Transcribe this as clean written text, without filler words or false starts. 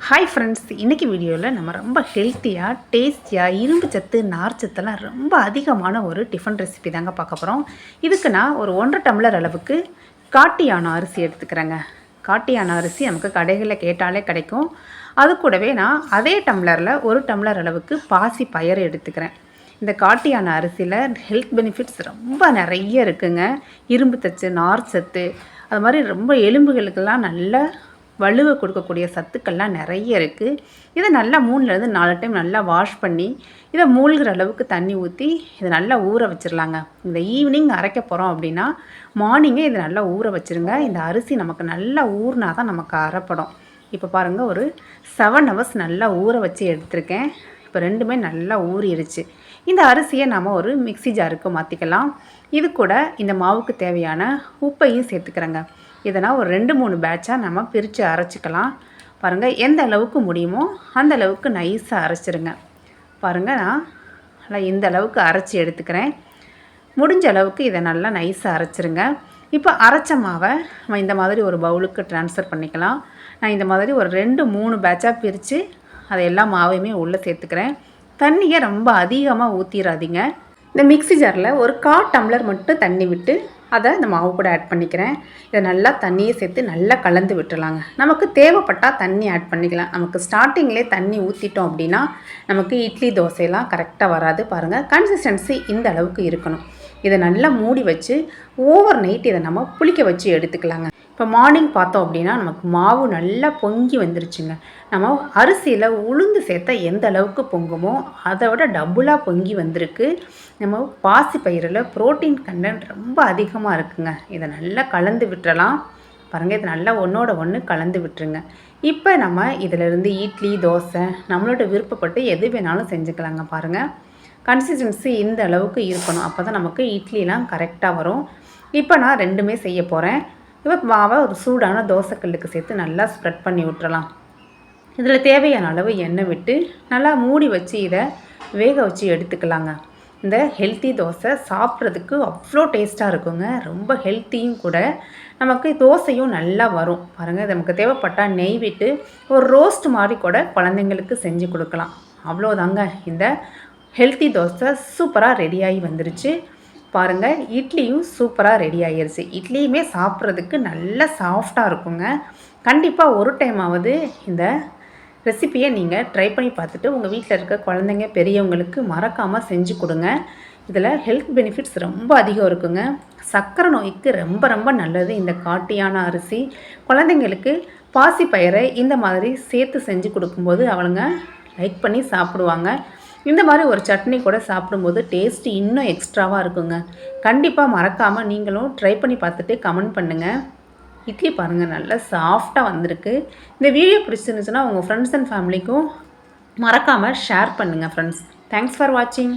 Hi friends, இன்றைக்கி வீடியோவில் நம்ம ரொம்ப ஹெல்த்தியாக டேஸ்டியாக இரும்பு சத்து நார் சத்தெல்லாம் ரொம்ப அதிகமான ஒரு டிஃபன் ரெசிபி தாங்க பார்க்க போகிறோம். இதுக்கு நான் ஒரு 1.5 டம்ளர் அளவுக்கு காட்டு யானை அரிசி எடுத்துக்கிறேங்க. காட்டு யானை அரிசி நமக்கு கடைகளில் கேட்டாலே கிடைக்கும். அது கூடவே நான் அதே டம்ளரில் 1 டம்ளர் அளவுக்கு பாசி பயறு எடுத்துக்கிறேன். இந்த காட்டு யானை அரிசியில் ஹெல்த் பெனிஃபிட்ஸ் ரொம்ப நிறைய இருக்குங்க. இரும்பு சத்து, நார் சத்து, அது மாதிரி ரொம்ப எலும்புகளுக்கெல்லாம் நல்ல வலுவை கொடுக்கக்கூடிய சத்துக்கள்லாம் நிறைய இருக்குது. இதை நல்லா 3லேருந்து 4 டைம் நல்லா வாஷ் பண்ணி இதை மூழ்கிற அளவுக்கு தண்ணி ஊற்றி இதை நல்லா ஊற வச்சிடலாங்க. இந்த ஈவினிங் அரைக்க போகிறோம் அப்படின்னா மார்னிங்கே இதை நல்லா ஊற வச்சுருங்க. இந்த அரிசி நமக்கு நல்லா ஊறினா தான் நமக்கு அரைப்படும். இப்போ பாருங்கள், ஒரு 7 ஹவர்ஸ் நல்லா ஊற வச்சு எடுத்திருக்கேன். இப்போ ரெண்டுமே நல்லா ஊறிடுச்சு. இந்த அரிசியை நாம் ஒரு மிக்ஸி ஜாருக்கு மாற்றிக்கலாம். இது கூட இந்த மாவுக்கு தேவையான உப்பையும் சேர்த்துக்கிறேங்க. இதனால் ஒரு 2-3 பேட்சாக நம்ம பிரித்து அரைச்சிக்கலாம். பாருங்கள், எந்த அளவுக்கு முடியுமோ அந்த அளவுக்கு நைஸாக அரைச்சிருங்க. பாருங்கள், நான் நல்லா இந்த அளவுக்கு அரைச்சி எடுத்துக்கிறேன். முடிஞ்ச அளவுக்கு இதை நல்லா நைஸாக அரைச்சிருங்க. இப்போ அரைச்ச மாவை நம்ம இந்த மாதிரி ஒரு பவுலுக்கு ட்ரான்ஸ்ஃபர் பண்ணிக்கலாம். நான் இந்த மாதிரி ஒரு 2-3 பேட்சாக பிரித்து அதை எல்லா மாவையுமே உள்ளே சேர்த்துக்கிறேன். தண்ணியை ரொம்ப அதிகமாக ஊற்றிடாதீங்க. இந்த மிக்ஸி ஜாரில் ஒரு 1/4 டம்ளர் மட்டும் தண்ணி விட்டு அதை இந்த மாவு கூட ஆட் பண்ணிக்கிறேன். இதை நல்லா தண்ணியை சேர்த்து நல்லா கலந்து விட்டுலாங்க. நமக்கு தேவைப்பட்டால் தண்ணி ஆட் பண்ணிக்கலாம். நமக்கு ஸ்டார்டிங்லேயே தண்ணி ஊற்றிட்டோம் அப்படின்னா நமக்கு இட்லி தோசையெல்லாம் கரெக்டாக வராது. பாருங்கள், கன்சிஸ்டன்சி இந்த அளவுக்கு இருக்கணும். இதை நல்லா மூடி வச்சு ஓவர் நைட் இதை நம்ம புளிக்க வச்சு எடுத்துக்கலாங்க. இப்போ மார்னிங் பார்த்தோம் அப்படின்னா நமக்கு மாவு நல்லா பொங்கி வந்துருச்சுங்க. நம்ம அரிசியில் உளுந்து சேர்த்தா எந்த அளவுக்கு பொங்குமோ அதை விட டபுளாக பொங்கி வந்திருக்கு. நம்ம பாசி பயிரில் ப்ரோட்டீன் கண்டென்ட் ரொம்ப அதிகமாக இருக்குங்க. இதை நல்லா கலந்து விட்டுறலாம். பாருங்கள், இதை நல்லா ஒன்றோட ஒன்று கலந்து விட்டுருங்க. இப்போ நம்ம இதிலிருந்து இட்லி, தோசை நம்மளோட விருப்பப்பட்டு எது வேணாலும் செஞ்சுக்கலாங்க. பாருங்கள், கன்சிஸ்டன்சி இந்த அளவுக்கு இருக்கணும். அப்போ தான் நமக்கு இட்லிலாம் கரெக்டாக வரும். இப்போ நான் ரெண்டுமே செய்ய போகிறேன். இப்போ மாவை ஒரு சூடான தோசைக்கல்லுக்கு சேர்த்து நல்லா ஸ்ப்ரெட் பண்ணி விட்டுறலாம். இதில் தேவையான அளவு எண்ணெய் விட்டு நல்லா மூடி வச்சு இதை வேக வச்சு எடுத்துக்கலாங்க. இந்த ஹெல்த்தி தோசை சாப்பிட்றதுக்கு அவ்வளோ டேஸ்ட்டாக இருக்குங்க. ரொம்ப ஹெல்த்தியும் கூட. நமக்கு தோசையும் நல்லா வரும். பாருங்கள், நமக்கு தேவைப்பட்டால் நெய் விட்டு ஒரு ரோஸ்ட் மாதிரி கூட குழந்தைங்களுக்கு செஞ்சு கொடுக்கலாம். அவ்வளோதாங்க, இந்த ஹெல்த்தி தோசை சூப்பராக ரெடியாகி வந்துருச்சு. பாருங்கள், இட்லியும் சூப்பராக ரெடி ஆகிருச்சு. இட்லியுமே சாப்பிட்றதுக்கு நல்ல சாஃப்டாக இருக்குங்க. கண்டிப்பாக ஒரு டைமாவது இந்த ரெசிப்பியை நீங்கள் ட்ரை பண்ணி பார்த்துட்டு உங்கள் வீட்டில் இருக்க குழந்தைங்க பெரியவங்களுக்கு மறக்காமல் செஞ்சு கொடுங்க. இதில் ஹெல்த் பெனிஃபிட்ஸ் ரொம்ப அதிகம் இருக்குங்க. சர்க்கரை நோய்க்கு ரொம்ப ரொம்ப நல்லது இந்த காட்டு யானை அரிசி. குழந்தைங்களுக்கு பாசி பயிரை இந்த மாதிரி சேர்த்து செஞ்சு கொடுக்கும்போது அவளுங்க லைக் பண்ணி சாப்பிடுவாங்க. இந்த மாதிரி ஒரு சட்னி கூட சாப்பிடும்போது டேஸ்ட்டு இன்னும் எக்ஸ்ட்ராவாக இருக்குங்க. கண்டிப்பாக மறக்காமல் நீங்களும் ட்ரை பண்ணி பார்த்துட்டு கமெண்ட் பண்ணுங்கள். இட்லி பாருங்கள், நல்லா சாஃப்டாக வந்திருக்கு. இந்த வீடியோ பிடிச்சிருந்துச்சுன்னா உங்கள் ஃப்ரெண்ட்ஸ் அண்ட் ஃபேமிலிக்கும் மறக்காமல் ஷேர் பண்ணுங்கள் ஃப்ரெண்ட்ஸ். தேங்க்ஸ் ஃபார் வாட்சிங்.